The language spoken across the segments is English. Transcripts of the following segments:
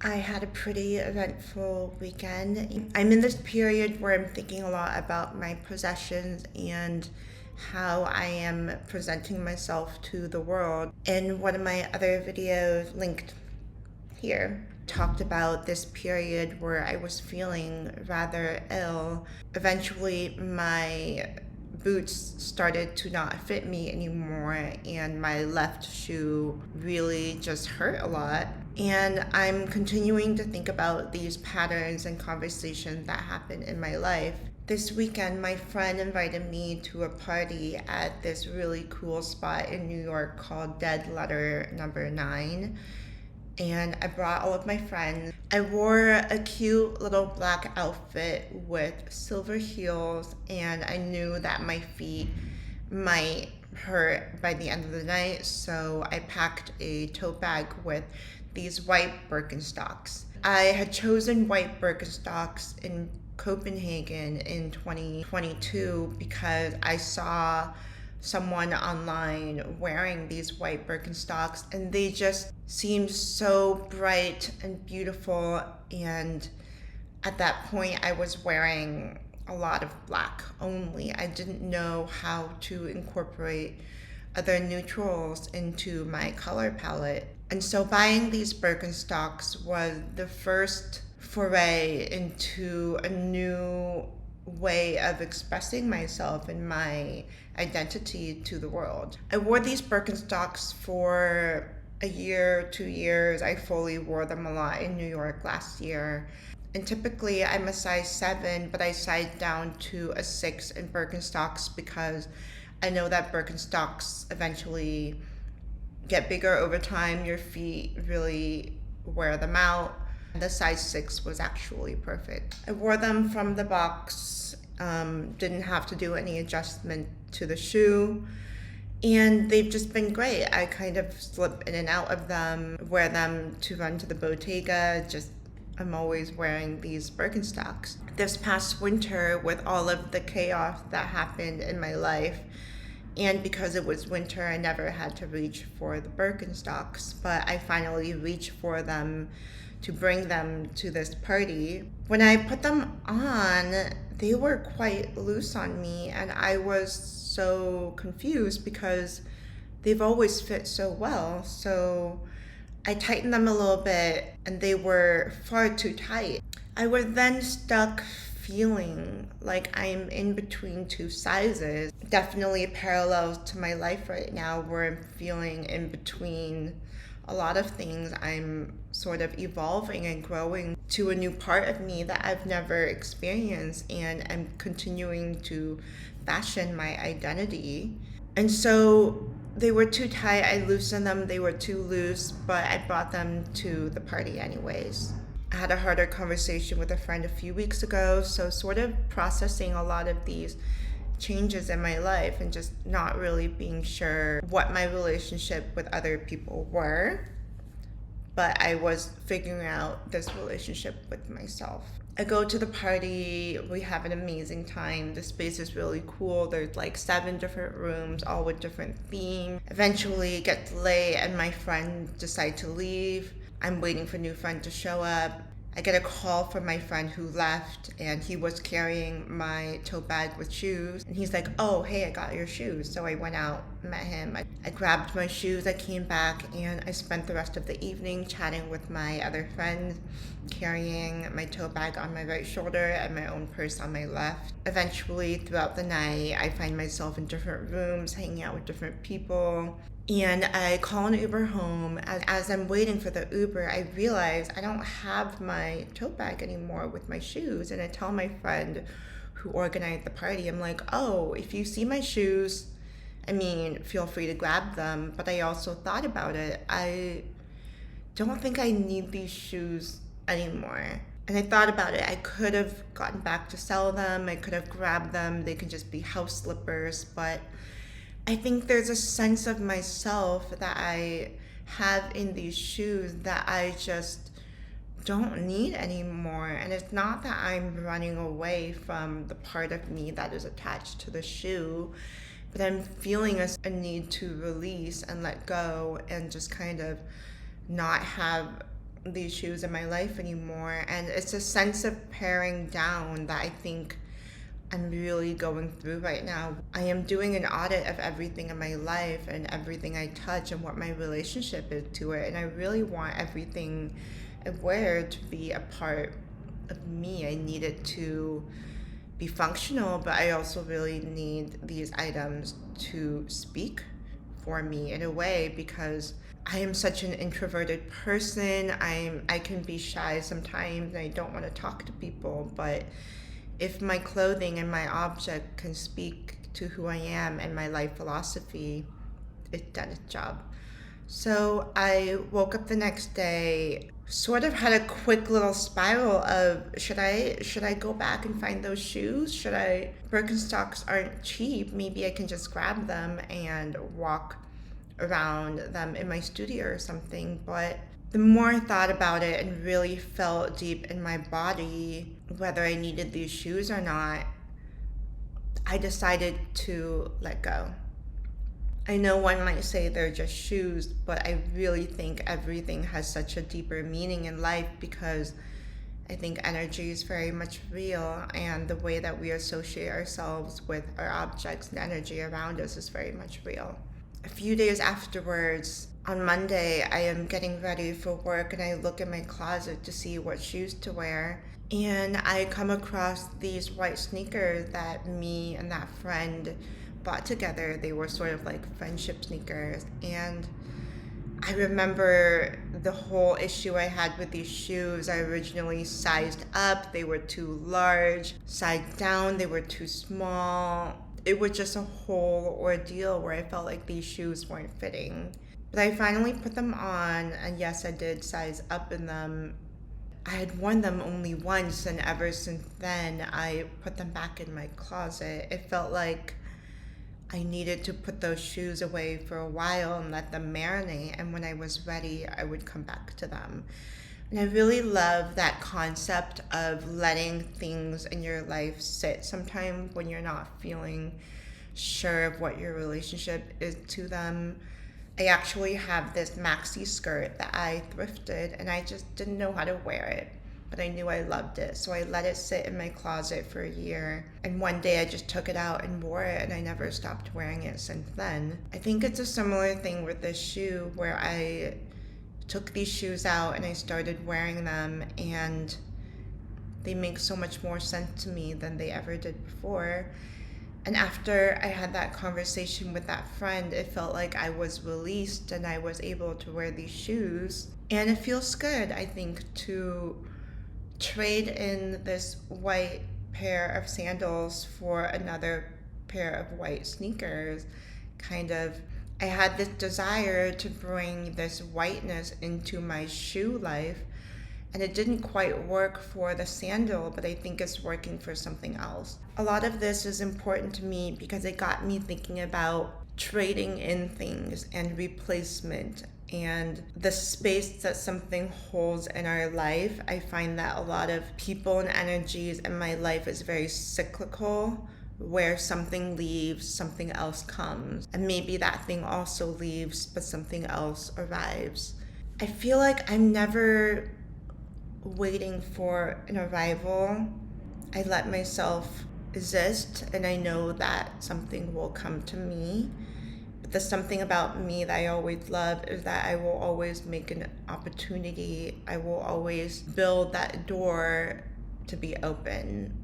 I had a pretty eventful weekend. I'm in this period where I'm thinking a lot about my possessions and how I am presenting myself to the world. In one of my other videos linked here, talked about this period where I was feeling rather ill. Eventually, my boots started to not fit me anymore, and my left shoe really just hurt a lot. And I'm continuing to think about these patterns and conversations that happen in my life. This weekend, my friend invited me to a party at this really cool spot in New York called Dead Letter Number 9. And I brought all of my friends. I wore a cute little black outfit with silver heels, and I knew that my feet might hurt by the end of the night, so I packed a tote bag with these white Birkenstocks. I had chosen white Birkenstocks in Copenhagen in 2022 because I saw someone online wearing these white Birkenstocks, and they just seemed so bright and beautiful. And at that point, I was wearing a lot of black only. I didn't know how to incorporate other neutrals into my color palette. And so buying these Birkenstocks was the first foray into a new way of expressing myself and my identity to the world. I wore these Birkenstocks for a year, 2 years. I fully wore them a lot in New York last year. And typically I'm a size 7, but I sized down to a 6 in Birkenstocks because I know that Birkenstocks eventually get bigger over time. Your feet really wear them out. The size 6 was actually perfect. I wore them from the box, didn't have to do any adjustment to the shoe, and they've just been great. I kind of slip in and out of them, wear them to run to the bodega, I'm always wearing these Birkenstocks. This past winter, with all of the chaos that happened in my life, and because it was winter, I never had to reach for the Birkenstocks, but I finally reached for them to bring them to this party. When I put them on, they were quite loose on me, and I was so confused because they've always fit so well. So I tightened them a little bit, and they were far too tight. I was then stuck feeling like I'm in between two sizes. Definitely parallels to my life right now, where I'm feeling in between a lot of things. I'm sort of evolving and growing to a new part of me that I've never experienced, and I'm continuing to fashion my identity. And so they were too tight. I loosened them. They were too loose, but I brought them to the party anyways. I had a harder conversation with a friend a few weeks ago, so sort of processing a lot of these changes in my life and just not really being sure what my relationship with other people were. But I was figuring out this relationship with myself. I go to the party, we have an amazing time. The space is really cool. There's like 7 different rooms, all with different themes. Eventually it gets late and my friend decides to leave. I'm waiting for a new friend to show up. I get a call from my friend who left, and he was carrying my tote bag with shoes. And he's like, oh, hey, I got your shoes. So I went out, met him. I grabbed my shoes, I came back, and I spent the rest of the evening chatting with my other friend, carrying my tote bag on my right shoulder and my own purse on my left. Eventually, throughout the night, I find myself in different rooms, hanging out with different people. And I call an Uber home. As I'm waiting for the Uber, I realize I don't have my tote bag anymore with my shoes. And I tell my friend who organized the party, I'm like, oh, if you see my shoes, feel free to grab them. But I also thought about it. I don't think I need these shoes anymore. And I thought about it. I could have gotten back to sell them. I could have grabbed them. They could just be house slippers. But I think there's a sense of myself that I have in these shoes that I just don't need anymore. And it's not that I'm running away from the part of me that is attached to the shoe, but I'm feeling a need to release and let go and just kind of not have these shoes in my life anymore. And it's a sense of paring down that I think I'm really going through right now. I am doing an audit of everything in my life and everything I touch and what my relationship is to it. And I really want everything I wear to be a part of me. I need it to be functional, but I also really need these items to speak for me in a way, because I am such an introverted person. I can be shy sometimes and I don't want to talk to people, but if my clothing and my object can speak to who I am and my life philosophy, it's done its job. So I woke up the next day, sort of had a quick little spiral of should I go back and find those shoes? Should I? Birkenstocks aren't cheap. Maybe I can just grab them and walk around them in my studio or something. But the more I thought about it and really felt deep in my body whether I needed these shoes or not, I decided to let go. I know one might say they're just shoes, but I really think everything has such a deeper meaning in life, because I think energy is very much real, and the way that we associate ourselves with our objects and energy around us is very much real. A few days afterwards, on Monday, I am getting ready for work and I look in my closet to see what shoes to wear. And I come across these white sneakers that me and that friend bought together. They were sort of like friendship sneakers. And I remember the whole issue I had with these shoes. I originally sized up, they were too large. Sized down, they were too small. It was just a whole ordeal where I felt like these shoes weren't fitting. But I finally put them on, and yes, I did size up in them. I had worn them only once, and ever since then, I put them back in my closet. It felt like I needed to put those shoes away for a while and let them marinate, and when I was ready, I would come back to them. And I really love that concept of letting things in your life sit sometimes when you're not feeling sure of what your relationship is to them. I actually have this maxi skirt that I thrifted and I just didn't know how to wear it, but I knew I loved it. So I let it sit in my closet for a year. And one day I just took it out and wore it, and I never stopped wearing it since then. I think it's a similar thing with this shoe, where I took these shoes out and I started wearing them, and they make so much more sense to me than they ever did before. And after I had that conversation with that friend, it felt like I was released and I was able to wear these shoes. And it feels good, I think, to trade in this white pair of sandals for another pair of white sneakers. I had this desire to bring this whiteness into my shoe life, and it didn't quite work for the sandal, but I think it's working for something else. A lot of this is important to me because it got me thinking about trading in things and replacement and the space that something holds in our life. I find that a lot of people and energies in my life is very cyclical, where something leaves, something else comes. And maybe that thing also leaves, but something else arrives. I feel like I'm never waiting for an arrival. I let myself exist, and I know that something will come to me. But the something about me that I always love is that I will always make an opportunity. I will always build that door to be open.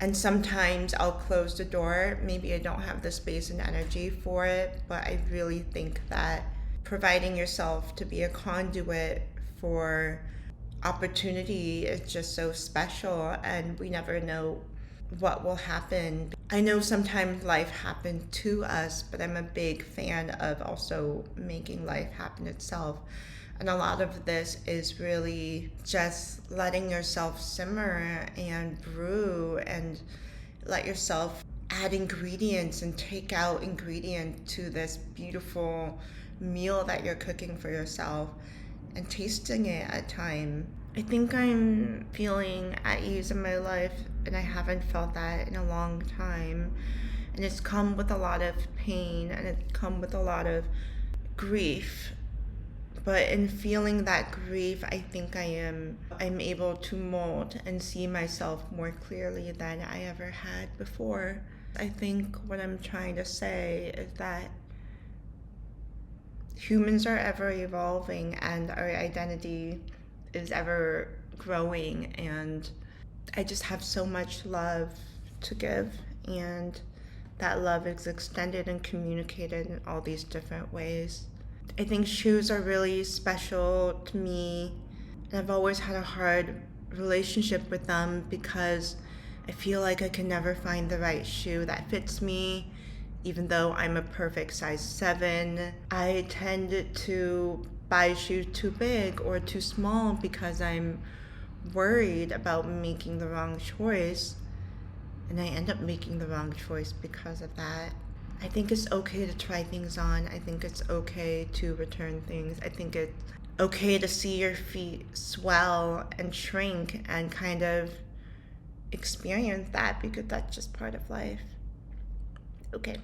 And sometimes I'll close the door. Maybe I don't have the space and energy for it, but I really think that providing yourself to be a conduit for opportunity is just so special, and we never know what will happen. I know sometimes life happens to us, but I'm a big fan of also making life happen itself. And a lot of this is really just letting yourself simmer and brew and let yourself add ingredients and take out ingredients to this beautiful meal that you're cooking for yourself and tasting it at time. I think I'm feeling at ease in my life, and I haven't felt that in a long time. And it's come with a lot of pain, and it's come with a lot of grief. But in feeling that grief, I think I'm able to mold and see myself more clearly than I ever had before. I think what I'm trying to say is that humans are ever evolving and our identity is ever growing, and I just have so much love to give, and that love is extended and communicated in all these different ways. I think shoes are really special to me, and I've always had a hard relationship with them because I feel like I can never find the right shoe that fits me. Even though I'm a perfect size 7, I tend to buy shoes too big or too small because I'm worried about making the wrong choice, and I end up making the wrong choice because of that. I think it's okay to try things on. I think it's okay to return things. I think it's okay to see your feet swell and shrink and kind of experience that, because that's just part of life. Okay.